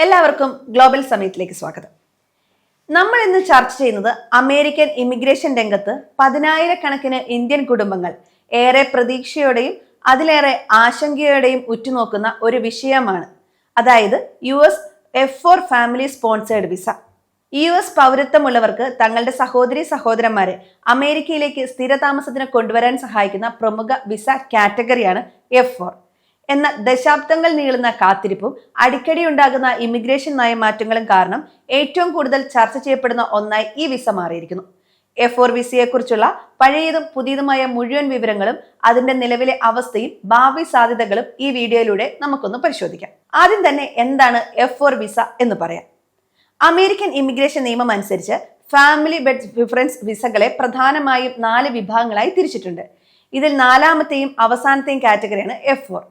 എല്ലാവർക്കും ഗ്ലോബൽ സമയത്തിലേക്ക് സ്വാഗതം. നമ്മൾ ഇന്ന് ചർച്ച ചെയ്യുന്നത് അമേരിക്കൻ ഇമിഗ്രേഷൻ രംഗത്ത് പതിനായിരക്കണക്കിന് ഇന്ത്യൻ കുടുംബങ്ങൾ ഏറെ പ്രതീക്ഷയോടെയും അതിലേറെ ആശങ്കയോടെയും ഉറ്റുനോക്കുന്ന ഒരു വിഷയമാണ്. അതായത് F4 ഫാമിലി സ്പോൺസേഡ് വിസ. പൗരത്വമുള്ളവർക്ക് തങ്ങളുടെ സഹോദരി സഹോദരന്മാരെ അമേരിക്കയിലേക്ക് സ്ഥിരതാമസത്തിന് കൊണ്ടുവരാൻ സഹായിക്കുന്ന പ്രമുഖ വിസ കാറ്റഗറിയാണ് F4. എന്നാൽ ദശാബ്ദങ്ങൾ നീളുന്ന കാത്തിരിപ്പും അടിക്കടി ഉണ്ടാകുന്ന ഇമിഗ്രേഷൻ നയമാറ്റങ്ങളും കാരണം ഏറ്റവും കൂടുതൽ ചർച്ച ചെയ്യപ്പെടുന്ന ഒന്നായി ഈ വിസ മാറിയിരിക്കുന്നു. F4 വിസയെക്കുറിച്ചുള്ള പഴയതും പുതിയതുമായ മുഴുവൻ വിവരങ്ങളും അതിന്റെ നിലവിലെ അവസ്ഥയും ഭാവി സാധ്യതകളും ഈ വീഡിയോയിലൂടെ നമുക്കൊന്ന് പരിശോധിക്കാം. ആദ്യം തന്നെ എന്താണ് F4 വിസ എന്ന് പറയാം. അമേരിക്കൻ ഇമിഗ്രേഷൻ നിയമം അനുസരിച്ച് ഫാമിലി ബെഡ് പ്രിഫറൻസ് വിസകളെ പ്രധാനമായും 4 വിഭാഗങ്ങളായി തിരിച്ചിട്ടുണ്ട്. ഇതിൽ നാലാമത്തെയും അവസാനത്തെയും കാറ്റഗറിയാണ് F4.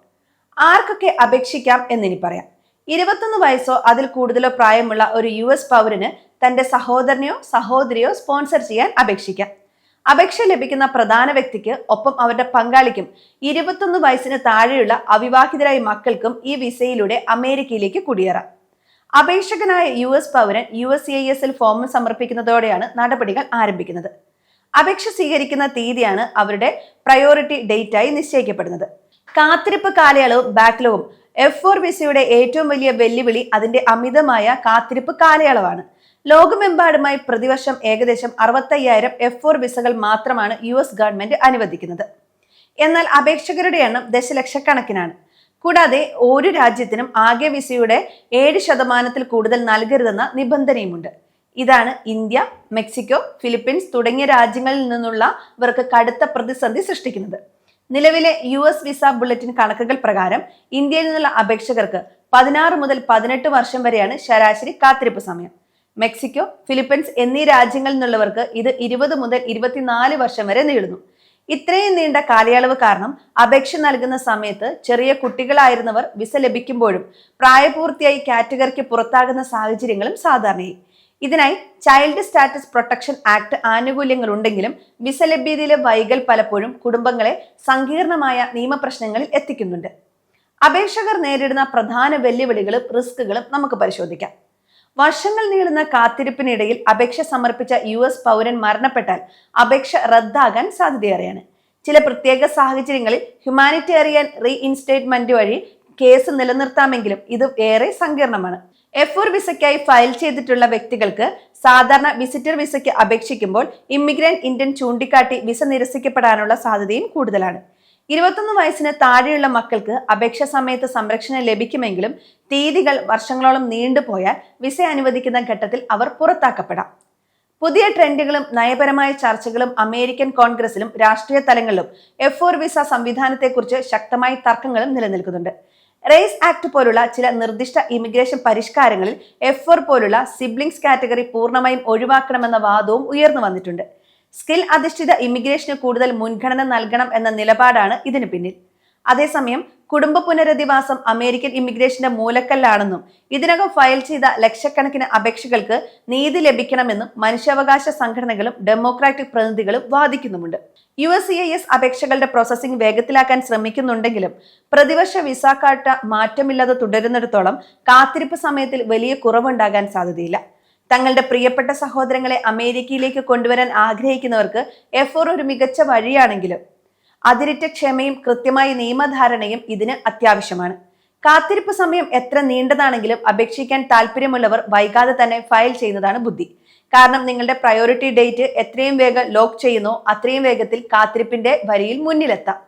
ആർക്കൊക്കെ അപേക്ഷിക്കാം എന്നിനി പറയാം. 21 വയസ്സോ അതിൽ കൂടുതലോ പ്രായമുള്ള ഒരു പൗരന് തന്റെ സഹോദരനെയോ സഹോദരിയോ സ്പോൺസർ ചെയ്യാൻ അപേക്ഷിക്കാം. അപേക്ഷ ലഭിക്കുന്ന പ്രധാന വ്യക്തിക്ക് ഒപ്പം അവരുടെ പങ്കാളിക്കും 21 വയസ്സിന് താഴെയുള്ള അവിവാഹിതരായ മക്കൾക്കും ഈ വിസയിലൂടെ അമേരിക്കയിലേക്ക് കുടിയേറാം. അപേക്ഷകനായ പൗരൻ USCIS ഫോം സമർപ്പിക്കുന്നതോടെയാണ് നടപടികൾ ആരംഭിക്കുന്നത്. അപേക്ഷ സ്വീകരിക്കുന്ന തീയതിയാണ് അവരുടെ പ്രയോറിറ്റി ഡേറ്റായി നിശ്ചയിക്കപ്പെടുന്നത്. കാത്തിരിപ്പ് കാലയളവും ബാക്ക്ലോഗും F4 വിസയുടെ ഏറ്റവും വലിയ വെല്ലുവിളി അതിന്റെ അമിതമായ കാത്തിരിപ്പ് കാലയളവാണ്. ലോകമെമ്പാടുമായി പ്രതിവർഷം ഏകദേശം 65,000 F4 വിസകൾ മാത്രമാണ് US ഗവൺമെന്റ് അനുവദിക്കുന്നത്. എന്നാൽ അപേക്ഷകരുടെ എണ്ണം ദശലക്ഷക്കണക്കിനാണ്. കൂടാതെ ഒരു രാജ്യത്തിനും ആകെ വിസയുടെ 7% കൂടുതൽ നൽകരുതെന്ന നിബന്ധനയുമുണ്ട്. ഇതാണ് ഇന്ത്യ, മെക്സിക്കോ, ഫിലിപ്പീൻസ് തുടങ്ങിയ രാജ്യങ്ങളിൽ നിന്നുള്ളവർക്ക് കടുത്ത പ്രതിസന്ധി സൃഷ്ടിക്കുന്നത്. നിലവിലെ US വിസ ബുള്ളറ്റിൻ കണക്കുകൾ പ്രകാരം ഇന്ത്യയിൽ നിന്നുള്ള അപേക്ഷകർക്ക് 16 മുതൽ 18 വർഷം വരെയാണ് ശരാശരി കാത്തിരിപ്പ് സമയം. മെക്സിക്കോ, ഫിലിപ്പീൻസ് എന്നീ രാജ്യങ്ങളിൽ നിന്നുള്ളവർക്ക് ഇത് 20 മുതൽ 24 വർഷം വരെ നീളുന്നു. ഇത്രയും നീണ്ട കാലയളവ് കാരണം അപേക്ഷ നൽകുന്ന സമയത്ത് ചെറിയ കുട്ടികളായിരുന്നവർ വിസ ലഭിക്കുമ്പോഴും പ്രായപൂർത്തിയായി കാറ്റഗറിക്ക് പുറത്താകുന്ന സാഹചര്യങ്ങളും സാധാരണയായി. ഇതിനായി ചൈൽഡ് സ്റ്റാറ്റസ് പ്രൊട്ടക്ഷൻ ആക്ട് ആനുകൂല്യങ്ങൾ ഉണ്ടെങ്കിലും വിസ ലഭ്യതയിലെ വൈകൽ പലപ്പോഴും കുടുംബങ്ങളെ സങ്കീർണമായ നിയമപ്രശ്നങ്ങളിൽ എത്തിക്കുന്നുണ്ട്. അപേക്ഷകർ നേരിടുന്ന പ്രധാന വെല്ലുവിളികളും റിസ്കുകളും നമുക്ക് പരിശോധിക്കാം. വർഷങ്ങൾ നീളുന്ന കാത്തിരിപ്പിനിടയിൽ അപേക്ഷ സമർപ്പിച്ച പൗരൻ മരണപ്പെട്ടാൽ അപേക്ഷ റദ്ദാകാൻ സാധ്യതയേറെയാണ്. ചില പ്രത്യേക സാഹചര്യങ്ങളിൽ ഹ്യൂമാനിറ്റേറിയൻ റീഇൻസ്റ്റേറ്റ്മെന്റ് വഴി കേസ് നിലനിർത്താമെങ്കിലും ഇത് ഏറെ സങ്കീർണമാണ്. F4 വിസയ്ക്കായി ഫയൽ ചെയ്തിട്ടുള്ള വ്യക്തികൾക്ക് സാധാരണ വിസിറ്റർ വിസയ്ക്ക് അപേക്ഷിക്കുമ്പോൾ ഇമിഗ്രന്റ് ഇന്ത്യൻ ചൂണ്ടിക്കാട്ടി വിസ നിരസിക്കപ്പെടാനുള്ള സാധ്യതയും കൂടുതലാണ്. 21 വയസ്സിന് താഴെയുള്ള മക്കൾക്ക് അപേക്ഷ സമയത്ത് സംരക്ഷണം ലഭിക്കുമെങ്കിലും തീയതികൾ വർഷങ്ങളോളം നീണ്ടുപോയാൽ വിസ അനുവദിക്കുന്ന ഘട്ടത്തിൽ അവർ പുറത്താക്കപ്പെടാം. പുതിയ ട്രെൻഡുകളും നയപരമായ ചർച്ചകളും അമേരിക്കൻ കോൺഗ്രസിലും രാഷ്ട്രീയ തലങ്ങളിലും F4 വിസ സംവിധാനത്തെക്കുറിച്ച് ശക്തമായ തർക്കങ്ങളും നിലനിൽക്കുന്നുണ്ട്. റേസ് ആക്ട് പോലുള്ള ചില നിർദ്ദിഷ്ട ഇമിഗ്രേഷൻ പരിഷ്കാരങ്ങളിൽ F4 പോലുള്ള സിബ്ലിംഗ്സ് കാറ്റഗറി പൂർണ്ണമായും ഒഴിവാക്കണമെന്ന വാദവും ഉയർന്നു വന്നിട്ടുണ്ട്. സ്കിൽ അധിഷ്ഠിത ഇമിഗ്രേഷന് കൂടുതൽ മുൻഗണന നൽകണം എന്ന നിലപാടാണ് ഇതിന് പിന്നിൽ. അതേസമയം കുടുംബ പുനരധിവാസം അമേരിക്കൻ ഇമിഗ്രേഷന്റെ മൂലക്കല്ലാണെന്നും ഇതിനകം ഫയൽ ചെയ്ത ലക്ഷക്കണക്കിന് അപേക്ഷകൾക്ക് നീതി ലഭിക്കണമെന്നും മനുഷ്യാവകാശ സംഘടനകളും ഡെമോക്രാറ്റിക് പ്രതിനിധികളും വാദിക്കുന്നുമുണ്ട്. USCIS അപേക്ഷകളുടെ പ്രോസസ്സിംഗ് വേഗത്തിലാക്കാൻ ശ്രമിക്കുന്നുണ്ടെങ്കിലും പ്രതിവർഷ വിസ കാട്ട മാറ്റമില്ലാതെ തുടരുന്നിടത്തോളം കാത്തിരിപ്പ് സമയത്തിൽ വലിയ കുറവുണ്ടാകാൻ സാധ്യതയില്ല. തങ്ങളുടെ പ്രിയപ്പെട്ട സഹോദരങ്ങളെ അമേരിക്കയിലേക്ക് കൊണ്ടുവരാൻ ആഗ്രഹിക്കുന്നവർക്ക് F4 ഒരു മികച്ച വഴിയാണെങ്കിലും അതിരിറ്റ ക്ഷമയും കൃത്യമായ നിയമധാരണയും ഇതിന് അത്യാവശ്യമാണ്. കാത്തിരിപ്പ് സമയം എത്ര നീണ്ടതാണെങ്കിലും അപേക്ഷിക്കാൻ താല്പര്യമുള്ളവർ വൈകാതെ തന്നെ ഫയൽ ചെയ്യുന്നതാണ് ബുദ്ധി. കാരണം നിങ്ങളുടെ പ്രയോറിറ്റി ഡേറ്റ് എത്രയും വേഗം ലോക്ക് ചെയ്യുന്നോ അത്രയും വേഗത്തിൽ കാത്തിരിപ്പിന്റെ വരിയിൽ മുന്നിലെത്താം.